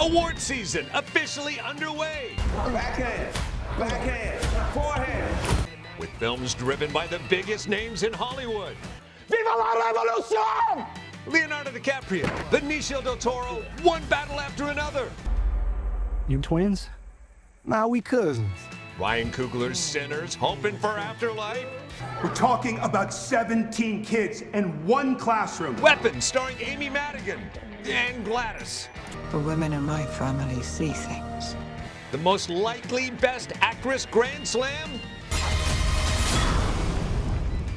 Award season officially underway. Backhand, backhand, forehand. With films driven by the biggest names in Hollywood. Viva la revolution! Leonardo DiCaprio, Benicio del Toro, one battle after another. You twins? Nah, we cousins. Ryan Coogler's Sinners, hoping for afterlife. We're talking about 17 kids in one classroom. Weapons, starring Amy Madigan and Gladys. The women in my family see things. The most likely Best Actress Grand Slam.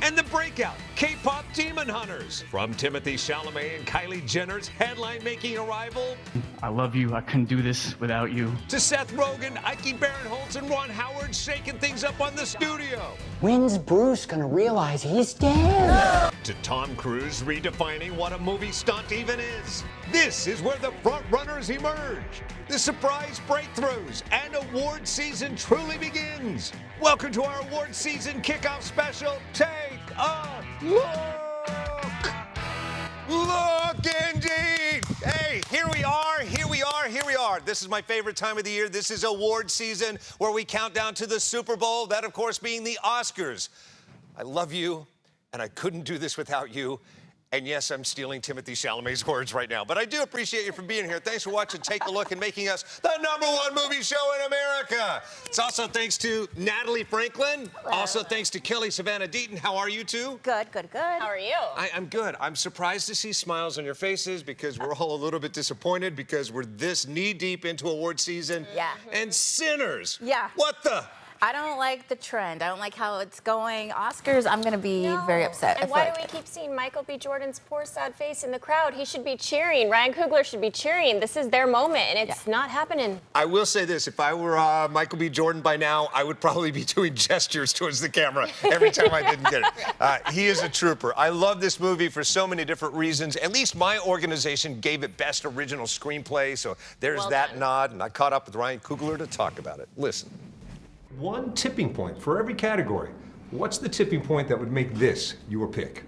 And the breakout K-pop Demon Hunters. From Timothée Chalamet and Kylie Jenner's headline-making arrival. I love you. I couldn't do this without you. To Seth Rogen, Ike Barinholtz, and Ron Howard shaking things up on the studio. When's Bruce gonna realize he's dead? To Tom Cruise redefining what a movie stunt even is. This is where the front runners emerge. The surprise breakthroughs and award season truly begins. Welcome to our award season kickoff special. Take a look. Look indeed. Hey, here we are, here we are, here we are. This is my favorite time of the year. This is award season where we count down to the Super Bowl, that of course being the Oscars. I love you, and I couldn't do this without you. And yes, I'm stealing Timothée Chalamet's words right now, but I do appreciate you for being here. Thanks for watching Take a Look and making us the #1 movie show in America. It's also thanks to Natalie Franklin. Hello. Also thanks to Kelly Savannah Deaton. How are you two? Good, good, good. How are you? I'm good. I'm surprised to see smiles on your faces because we're all a little bit disappointed because we're this knee-deep into award season. Yeah. And Sinners. Yeah. What the? I don't like the trend. I don't like how it's going. Oscars, I'm going to be very upset. And why do we keep seeing Michael B. Jordan's poor, sad face in the crowd? He should be cheering. Ryan Coogler should be cheering. This is their moment, and it's not happening. I will say this. If I were Michael B. Jordan by now, I would probably be doing gestures towards the camera every time I didn't get it. He is a trooper. I love this movie for so many different reasons. At least my organization gave it Best Original Screenplay, so there's Well that done. nod, and I caught up with Ryan Coogler to talk about it. Listen. One tipping point for every category. What's the tipping point that would make this your pick?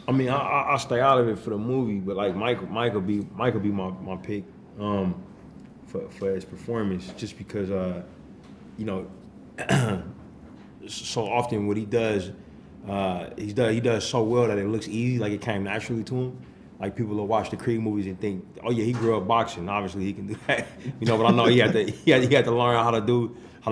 I mean, I'll stay out of it for the movie, but like Michael be my pick for his performance, just because you know, so often what he does so well that it looks easy, like it came naturally to him. Like people will watch the Creed movies and think, oh yeah, he grew up boxing. Obviously he can do that, you know. But I know he had to learn how to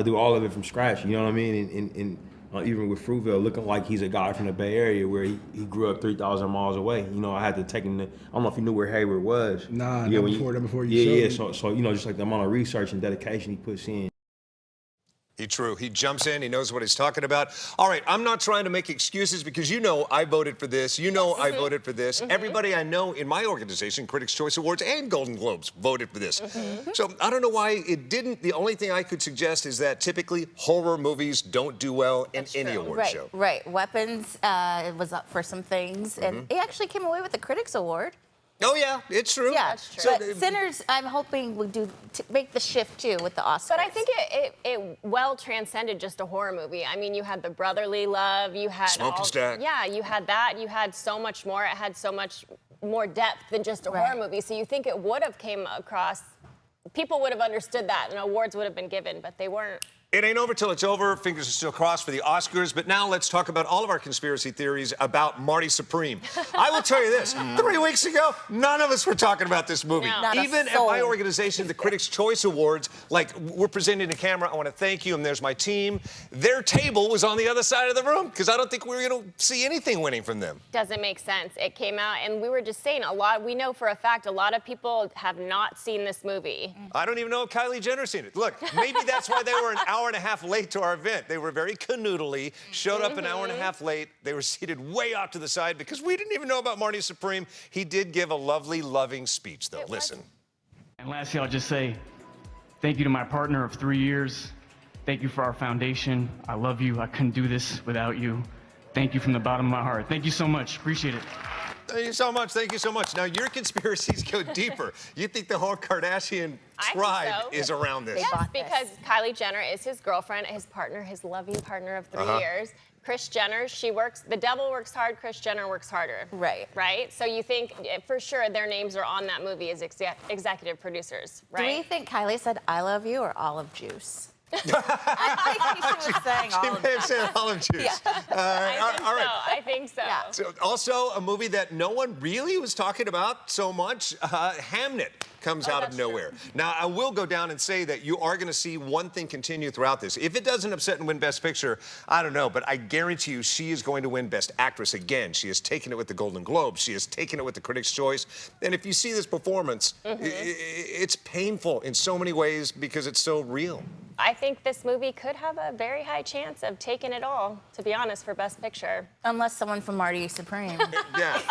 do all of it from scratch. You know what I mean? And even with Fruitvale, looking like he's a guy from the Bay Area where he grew up 3,000 miles away. You know, I had to take him to, I don't know if you knew where Hayward was. Nah, yeah, before you showed me. So you know, just like the amount of research and dedication he puts in. True. He jumps in. He knows what he's talking about. All right, I'm not trying to make excuses because you know I voted for this. You know I voted for this. Everybody I know in my organization, Critics' Choice Awards and Golden Globes, voted for this. So I don't know why it didn't. The only thing I could suggest is that typically horror movies don't do well in any award show. Right. Weapons was up for some things, and it actually came away with the Critics Award. Oh, yeah, it's true. Yeah, That's true. but Sinners, I'm hoping will make the shift, too, with the Oscars. But I think it well transcended just a horror movie. I mean, you had the brotherly love, you had Smoking Stack. Yeah, you had that. You had so much more. It had so much more depth than just a horror movie. So you think it would have came across, people would have understood that, and awards would have been given, but they weren't. It ain't over till it's over. Fingers are still crossed for the Oscars. But now let's talk about all of our conspiracy theories about Marty Supreme. I will tell you this. 3 weeks ago, none of us were talking about this movie. No. Not a Even at soul. my organization, the Critics' Choice Awards, like we're presenting a camera. I want to thank you, and there's my team. Their table was on the other side of the room because I don't think we were going to see anything winning from them. Doesn't make sense. It came out, and we were just saying we know for a fact a lot of people have not seen this movie. I don't even know if Kylie Jenner's seen it. Look, maybe that's why they were an hour and a half late to our event. They were very canoodly, showed up an hour and a half late. They were seated way off to the side because we didn't even know about Marty Supreme. He did give a lovely, loving speech, though. Listen. And lastly, I'll just say thank you to my partner of 3 years. Thank you for our foundation. I love you. I couldn't do this without you. Thank you from the bottom of my heart. Thank you so much. Appreciate it. Thank you so much. Thank you so much. Now, your conspiracies go deeper. You think the whole Kardashian tribe is around this? Yes, because Kylie Jenner is his girlfriend, his partner, his loving partner of 3 years. Kris Jenner, the devil works hard, Kris Jenner works harder. Right. Right? So you think for sure their names are on that movie as executive producers, right? Do we think Kylie said I love you or olive juice? I think she was saying olive juice. She may have said olive juice. Yeah. All right. I think so. Yeah. So also a movie that no one really was talking about so much, Hamnet comes out of nowhere. True. Now, I will go down and say that you are going to see one thing continue throughout this. If it doesn't upset and win Best Picture, I don't know, but I guarantee you she is going to win Best Actress again. She has taken it with the Golden Globes. She has taken it with the Critics' Choice. And if you see this performance, it's painful in so many ways because it's so real. I think this movie could have a very high chance of taking it all, to be honest, for Best Picture. Unless someone from Marty Supreme. Yeah,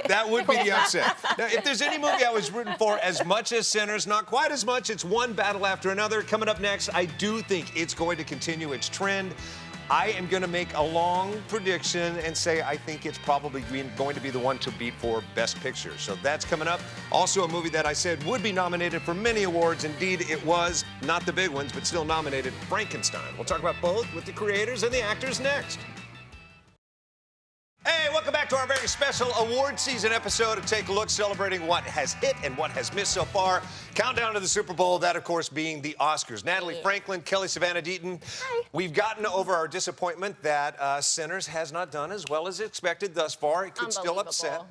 that would be the upset. Now, if there's any movie I was rooting for as much as Sinners, not quite as much, it's one battle after another. Coming up next, I do think it's going to continue its trend. I am going to make a long prediction and say I think it's probably going to be the one to beat for Best Picture. So that's coming up. Also a movie that I said would be nominated for many awards. Indeed, it was. Not the big ones, but still nominated. Frankenstein. We'll talk about both with the creators and the actors next. Hey, welcome back to our very special award season episode of Take a Look, celebrating what has hit and what has missed so far. Countdown to the Super Bowl, that, of course, being the Oscars. Natalie Franklin, Kelly Savannah Deaton. Hi. We've gotten over our disappointment that Sinners has not done as well as expected thus far. It could still upset.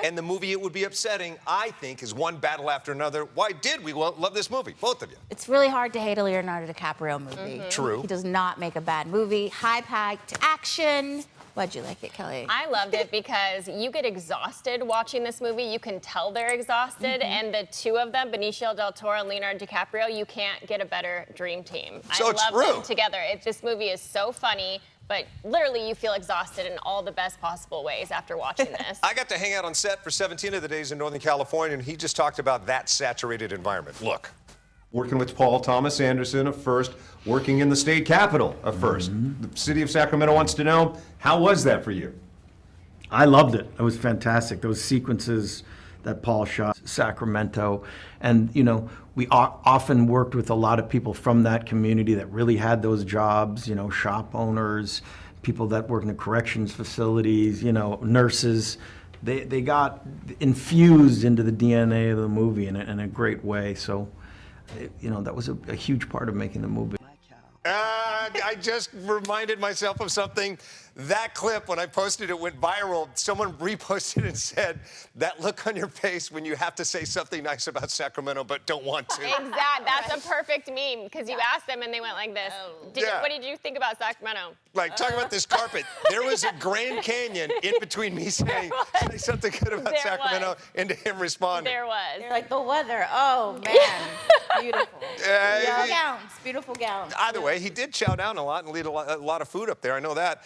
And the movie it would be upsetting, I think, is one battle after another. Why did we love this movie? Both of you. It's really hard to hate a Leonardo DiCaprio movie. True. He does not make a bad movie. High-packed action. Why'd you like it, Kelly? I loved it because you get exhausted watching this movie. You can tell they're exhausted. And the two of them, Benicio del Toro and Leonardo DiCaprio, you can't get a better dream team. So I love them together. This movie is so funny, but literally you feel exhausted in all the best possible ways after watching this. I got to hang out on set for 17 of the days in Northern California, and he just talked about that saturated environment. Look. Working with Paul Thomas Anderson, a first, working in the state capitol, a first. The city of Sacramento wants to know, how was that for you? I loved it. It was fantastic. Those sequences that Paul shot, Sacramento, and you know, we often worked with a lot of people from that community that really had those jobs, you know, shop owners, people that work in the corrections facilities, you know, nurses. They got infused into the DNA of the movie in a great way. So, you know, that was a huge part of making the movie. I just reminded myself of something. That clip, when I posted it, went viral. Someone reposted and said, that look on your face when you have to say something nice about Sacramento but don't want to. Exactly. That's a perfect meme because you asked them and they went like this. What did you think about Sacramento? Like, talk about this carpet. There was a Grand Canyon in between me saying say something good about Sacramento and to him responding. There was. You're like, the weather, oh man, beautiful. Gowns, beautiful gowns. Either way, he did chow down a lot and lead a lot of food up there. I know that.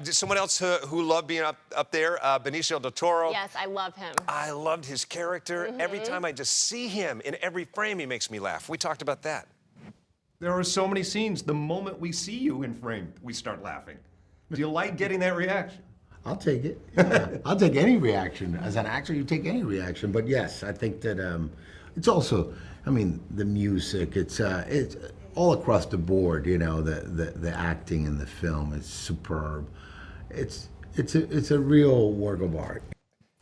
Someone else who loved being up there, Benicio del Toro. Yes, I love him. I loved his character. Every time I just see him in every frame, he makes me laugh. We talked about that. There are so many scenes, the moment we see you in frame, we start laughing. Do you like getting that reaction? I'll take it. Yeah. I'll take any reaction. As an actor, you take any reaction. But yes, I think that it's also, I mean, the music, it's all across the board, you know, the acting in the film is superb. It's a real work of art.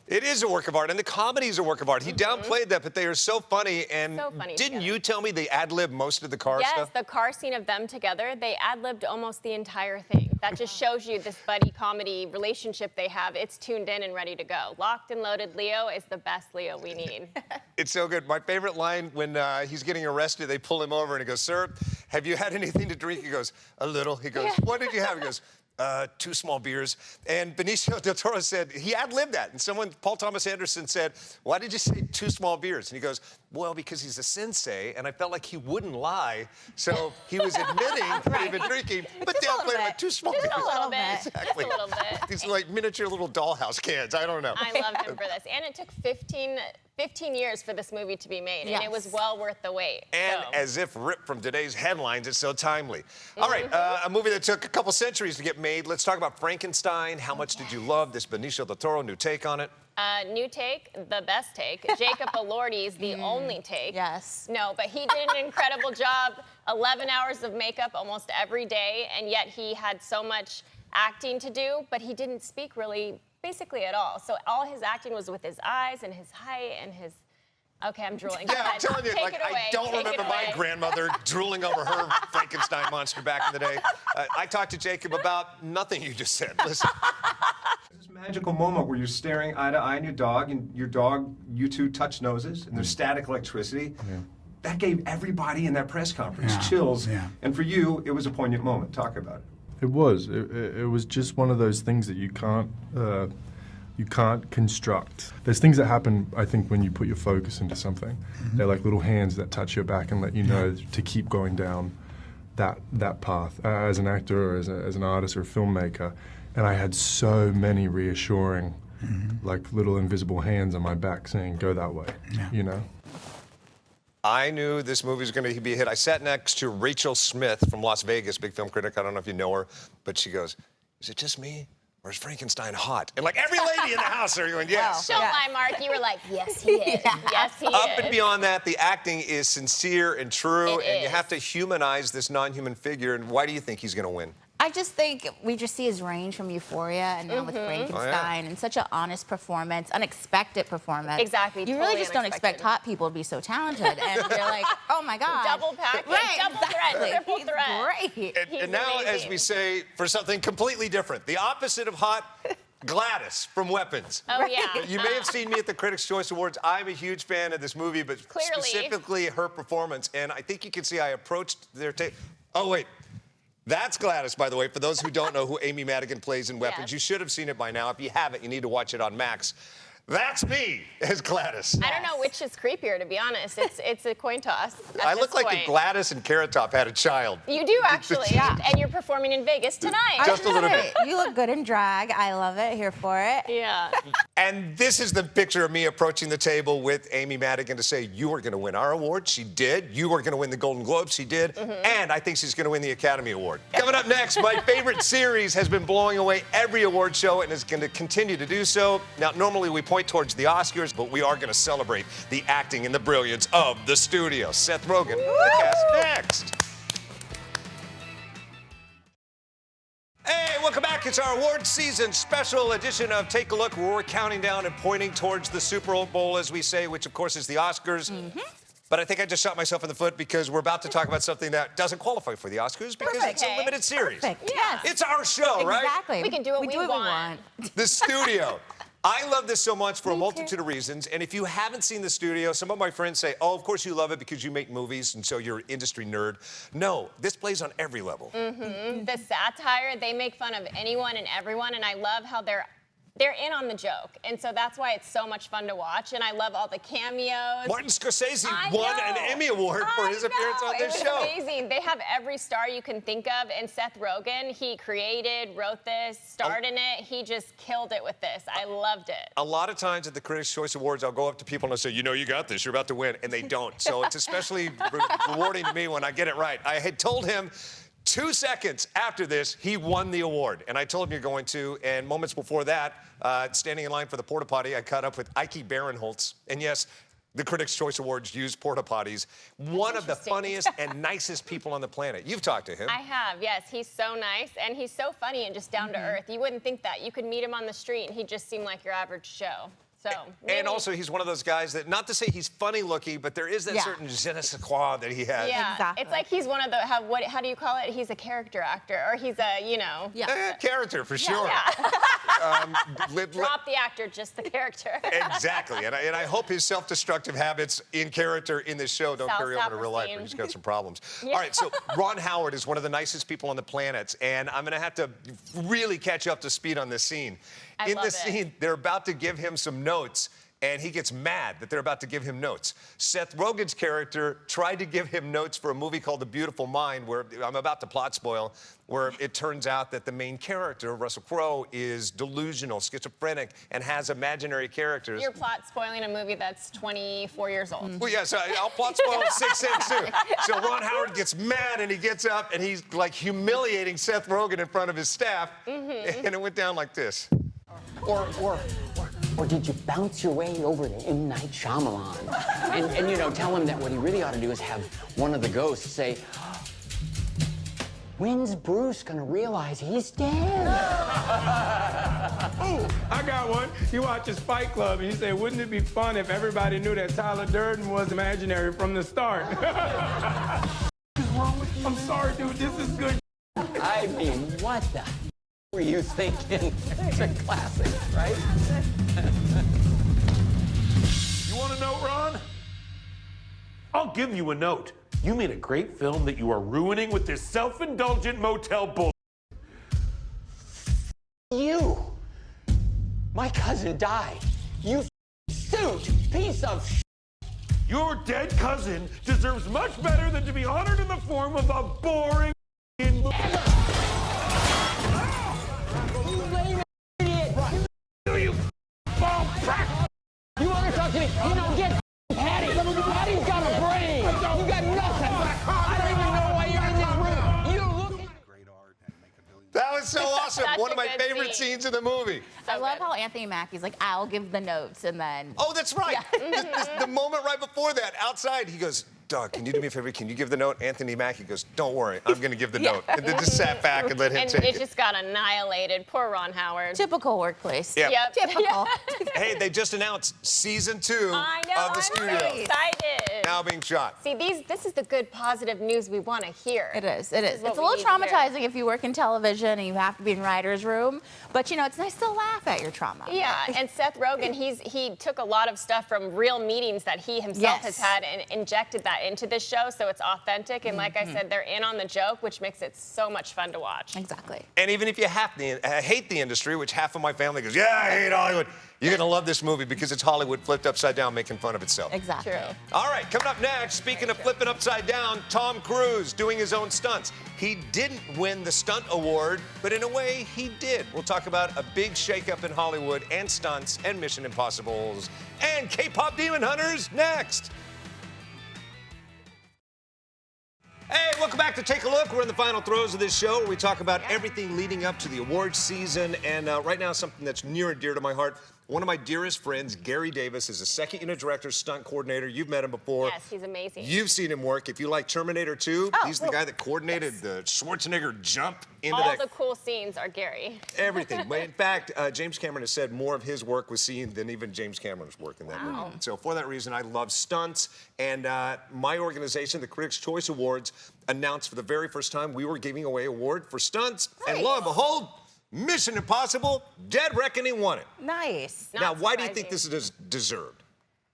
It is a work of art, and the comedy is a work of art. He downplayed that, but they are so funny. And so funny didn't you tell me they ad-libbed most of the car stuff? Yes, the car scene of them together, they ad-libbed almost the entire thing. That just shows you this buddy comedy relationship they have. It's tuned in and ready to go. Locked and loaded Leo is the best Leo we need. It's so good. My favorite line when he's getting arrested, they pull him over and he goes, "Sir, have you had anything to drink?" He goes, "A little." He goes, "What did you have?" He goes, 2 small beers." And Benicio del Toro said, he ad-libbed that. And Paul Thomas Anderson said, "Why did you say 2 small beers?" And he goes, "Well, because he's a sensei, and I felt like he wouldn't lie. So he was admitting that he'd been drinking, but downplayed with 2 small beers." Just a little bit. Exactly. Just a little bit. These like miniature little dollhouse cans. I don't know. I loved him for this. And it took 15 15 years for this movie to be made, Yes. and it was well worth the wait. And so. as if ripped from today's headlines, it's so timely. All right, a movie that took a couple centuries to get made. Let's talk about Frankenstein. How much did you love this Benicio del Toro new take on it? New take, the best take. Jacob Elordi's the only take. Yes. No, but he did an incredible job. 11 hours of makeup almost every day, and yet he had so much acting to do, but he didn't speak really, basically at all. So all his acting was with his eyes and his height and his... Okay, I'm drooling. Yeah, I'm telling you, Take like, it away. I don't remember my grandmother drooling over her Frankenstein monster back in the day. I talked to Jacob about nothing you just said. Listen. This magical moment where you're staring eye to eye on your dog, and your dog, you two touch noses, and there's static electricity. Yeah. That gave everybody in that press conference chills. Yeah. And for you, it was a poignant moment. Talk about it. It was. It was just one of those things that you can't construct. There's things that happen, I think, when you put your focus into something. They're like little hands that touch your back and let you know to keep going down that path as an actor or as an artist or a filmmaker. And I had so many reassuring, like little invisible hands on my back saying, go that way, you know? I knew this movie was going to be a hit. I sat next to Rachel Smith from Las Vegas, big film critic. I don't know if you know her, but she goes, is it just me? Or is Frankenstein hot? And like every lady in the house are going, yes. Don't lie, Mark. You were like, yes, he is. Yes, he is. Up and beyond that, the acting is sincere and true, and you is. have to humanize this non-human figure. And why do you think he's going to win? I just think we just see his range from Euphoria and now with Frankenstein, and such an honest performance, unexpected performance. Exactly. You really just don't expect hot people to be so talented, and you're like, oh my God. Double package, double threat, triple threat. Great. And now, as we say, for something completely different, the opposite of hot, Gladys from Weapons. Oh, yeah. You may have seen me at the Critics' Choice Awards. I'm a huge fan of this movie, but Clearly. specifically her performance. And I think you can see I approached their tape. Oh, wait. That's Gladys, by the way, for those who don't know who Amy Madigan plays in Weapons. Yes. You should have seen it by now. If you haven't, you need to watch it on Max. That's me as Gladys. I don't know which is creepier, to be honest. It's a coin toss. I look like if Gladys and Carrot Top had a child. You do, actually. And you're performing in Vegas tonight. Just a little bit. You look good in drag. I love it. Here for it. Yeah. And this is the picture of me approaching the table with Amy Madigan to say, you are going to win our award. She did. You are going to win the Golden Globe. She did. And I think she's going to win the Academy Award. Coming up next, my favorite series has been blowing away every award show and is going to continue to do so. Now, normally we point towards the Oscars, but we are going to celebrate the acting and the brilliance of the studio. Seth Rogen, the cast next. Hey, welcome back. It's our award season special edition of Take a Look, where we're counting down and pointing towards the Super Bowl, as we say, which of course is the Oscars. But I think I just shot myself in the foot because we're about to talk about something that doesn't qualify for the Oscars because it's a limited series. Yes. It's our show, right? Exactly. We can do what we want. The studio. I love this so much for a multitude of reasons, and if you haven't seen the studio, some of my friends say, oh, of course you love it because you make movies and so you're an industry nerd. No, this plays on every level. The satire, they make fun of anyone and everyone, and I love how they're in on the joke, and so that's why it's so much fun to watch, and I love all the cameos. Martin Scorsese won an Emmy Award for his appearance on this show. It was amazing. They have every star you can think of, and Seth Rogen, he created, wrote this, starred in it. He just killed it with this. I loved it. A lot of times at the Critics' Choice Awards, I'll go up to people and I'll say, you know, you got this, you're about to win, and they don't. So it's especially rewarding to me when I get it right. I had told him 2 seconds after this, he won the award. And I told him you're going to. And moments before that, standing in line for the porta potty, I caught up with Ike Barinholtz. And yes, the Critics' Choice Awards use porta potties. One of the funniest and nicest people on the planet. You've talked to him. I have, yes. He's so nice, and he's so funny and just down to earth. You wouldn't think that. You could meet him on the street, and he'd just seem like your average Joe. So, and also, he's one of those guys that, not to say he's funny looking, but there is that certain je ne sais quoi that he has. Yeah, exactly. It's like he's one of the, how do you call it? He's a character actor, or he's a, you know. Character, for sure. Drop the actor, just the character. Exactly, and I hope his self-destructive habits in character in this show don't carry over to real life, where he's got some problems. All right, so Ron Howard is one of the nicest people on the planet, and I'm going to have to really catch up to speed on this scene. In this scene, they're about to give him some notes, and he gets mad that they're about to give him notes. Seth Rogen's character tried to give him notes for a movie called The Beautiful Mind, where I'm about to plot spoil, where it turns out that the main character, Russell Crowe, is delusional, schizophrenic, and has imaginary characters. You're plot spoiling a movie that's 24 years old. Well, yeah, so I'll plot spoil Sixth Sense too. So Ron Howard gets mad and he gets up and he's like humiliating Seth Rogen in front of his staff, and it went down like this. Or did you bounce your way over to M. Night Shyamalan? And you know, tell him that what he really ought to do is have one of the ghosts say, when's Bruce gonna realize he's dead? Oh, I got one. You watch a Fight Club and you say, wouldn't it be fun if everybody knew that Tyler Durden was imaginary from the start? What's wrong with you? I'm sorry, dude. This is good. I mean, what the were you thinking? It's a classic, right? You want a note, Ron? I'll give you a note. You made a great film that you are ruining with this self-indulgent motel bull. You! My cousin died. You suit piece of Your dead cousin deserves much better than to be honored in the form of a boring movie. You ball crack! You want to talk to me? You don't get Patty. Patty's got a brain. You got nothing. I don't even know why you're in this room. You look. That was so awesome. Such One of a my good favorite scene. scenes in the movie. I love how Anthony Mackie's like, I'll give the notes, and then... Oh, that's right. The moment right before that, outside, he goes, Doug, can you do me a favor? Can you give the note? Anthony Mackie goes, don't worry, I'm going to give the note. And then just sat back and let him take it it. just got annihilated. Poor Ron Howard. Typical workplace. Yeah. Yep. Typical. Hey, they just announced season 2 I know, of the I'm studio. so excited. Now being shot. See, this is the good, positive news we want to hear. It is. It is. what It's a we little need to hear. traumatizing if you work in television and you have to be in writer's room, but you know, it's nice to laugh at your trauma. Yeah, and Seth Rogen, he took a lot of stuff from real meetings that he himself has had and injected that into this show, so it's authentic. And like I said, they're in on the joke, which makes it so much fun to watch. Exactly. And even if you hate the industry, which half of my family goes, yeah, I hate Hollywood, you're going to love this movie because it's Hollywood flipped upside down making fun of itself. Exactly. True. All right, coming up next, speaking of flipping upside down, Tom Cruise doing his own stunts. He didn't win the stunt award, but in a way, he did. We'll talk about a big shakeup in Hollywood and stunts and Mission Impossibles and K-pop Demon Hunters next. Hey, welcome back to Take a Look. We're in the final throes of this show where we talk about everything leading up to the awards season. And right now, something that's near and dear to my heart. One of my dearest friends, Gary Davis, is a second unit director, stunt coordinator. You've met him before. Yes, he's amazing. You've seen him work. If you like Terminator 2, he's the guy that coordinated the Schwarzenegger jump into All that. the cool scenes are Gary. Everything. But in fact, James Cameron has said more of his work was seen than even James Cameron's work in that movie. So for that reason, I love stunts. And my organization, the Critics' Choice Awards, announced for the very first time we were giving away an award for stunts. Nice. And lo and behold, Mission Impossible, Dead Reckoning won it. Nice. Now, why do you think this is deserved?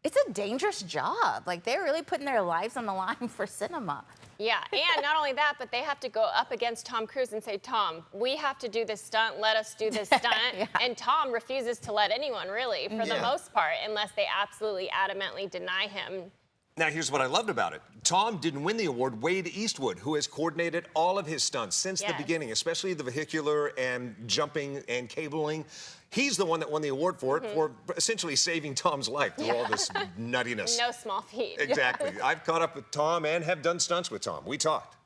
It's a dangerous job. Like, they're really putting their lives on the line for cinema. Yeah, and not only that, but they have to go up against Tom Cruise and say, Tom, we have to do this stunt, let us do this stunt. And Tom refuses to let anyone, really, for the most part, unless they absolutely adamantly deny him. Now, here's what I loved about it. Tom didn't win the award. Wade Eastwood, who has coordinated all of his stunts since the beginning, especially the vehicular and jumping and cabling. He's the one that won the award for it, for essentially saving Tom's life through all this nuttiness. No small feat. Exactly. I've caught up with Tom and have done stunts with Tom. We talked.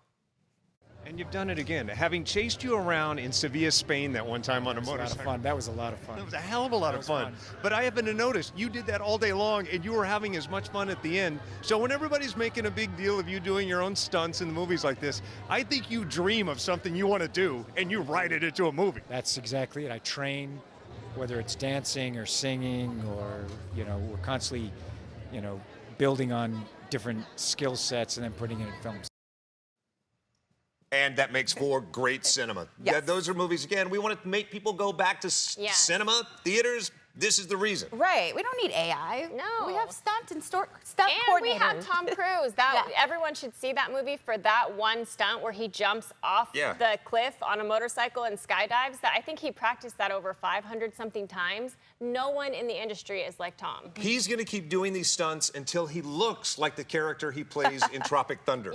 And you've done it again, having chased you around in Sevilla, Spain that one time on a motorcycle. That was a lot of fun. It was a hell of a lot of fun. But I happen to notice you did that all day long, and you were having as much fun at the end. So when everybody's making a big deal of you doing your own stunts in the movies like this, I think you dream of something you want to do, and you write it into a movie. That's exactly it. I train, whether it's dancing or singing, or we're constantly, building on different skill sets and then putting it in films. And that makes for great cinema. Yes. Those are movies, again, we want to make people go back to cinema, theaters, This is the reason. Right. We don't need AI. No. We have stunt And coordinators. we have Tom Cruise. Everyone should see that movie for that one stunt where he jumps off the cliff on a motorcycle and skydives. That I think he practiced that over 500-something times. No one in the industry is like Tom. He's going to keep doing these stunts until he looks like the character he plays in Tropic Thunder.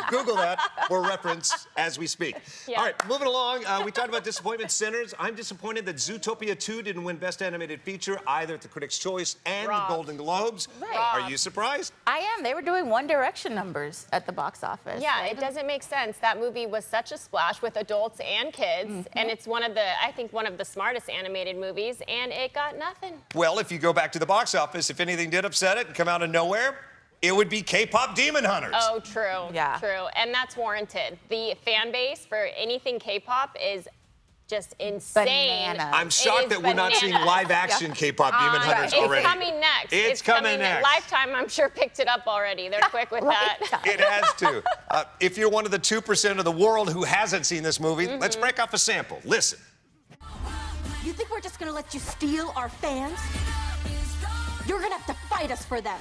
Google that for reference as we speak. All right, moving along. We talked about disappointment centers. I'm disappointed that Zootopia 2 didn't win Best Animated Feature either at the Critics' Choice and the Golden Globes. Are you surprised? I am. They were doing One Direction numbers at the box office. Yeah, it doesn't make sense. That movie was such a splash with adults and kids, and it's I think one of the smartest animated movies, and it got nothing. Well, if you go back to the box office, if anything did upset it and come out of nowhere, it would be K-pop Demon Hunters. Oh, true. Yeah. True. And that's warranted. The fan base for anything K-pop is just insane. Bananas. I'm shocked that we're not seeing live-action K-pop Demon Hunters already. It's coming next. It's coming next. Lifetime, I'm sure, picked it up already. They're quick with that. It has to. If you're one of the 2% of the world who hasn't seen this movie, let's break off a sample. Listen. You think we're just gonna let you steal our fans? You're gonna have to fight us for them.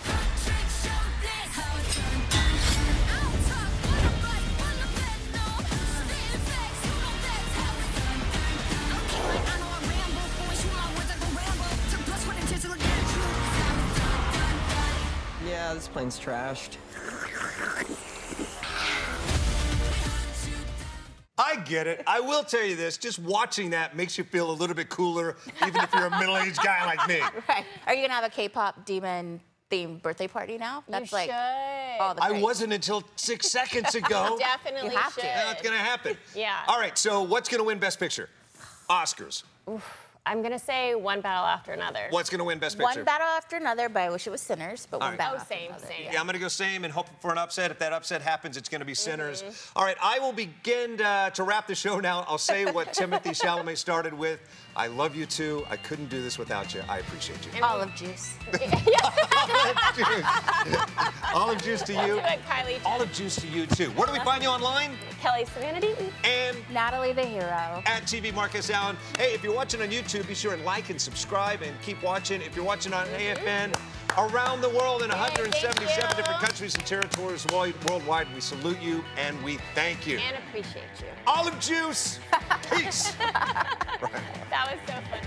Yeah, this plane's trashed. I get it. I will tell you this. Just watching that makes you feel a little bit cooler, even if you're a middle-aged guy like me. Right. Are you going to have a K-pop demon themed birthday party now? That's you like should. all the I craze. wasn't until 6 seconds ago. Definitely You have should. to. Now it's going to happen. Yeah. All right, so what's going to win Best Picture? Oscars. I'm going to say One Battle After Another. What's going to win Best Picture? One battle after another, but I wish it was Sinners. But one battle after another. Yeah, I'm going to go same and hope for an upset. If that upset happens, it's going to be Sinners. All right, I will begin to wrap the show now. I'll say what Timothée Chalamet started with. I love you too. I couldn't do this without you. I appreciate you. Olive juice. Olive juice to you. Kylie. Olive juice to you too. Where do we find you online? Kelly Serenity. And Natalie the Hero. At TV Marcus Allen. Hey, if you're watching on YouTube, be sure and like and subscribe and keep watching. If you're watching on AFN around the world in 177 different countries and territories worldwide, we salute you and we thank you. And appreciate you. Olive juice. Peace. That was so funny.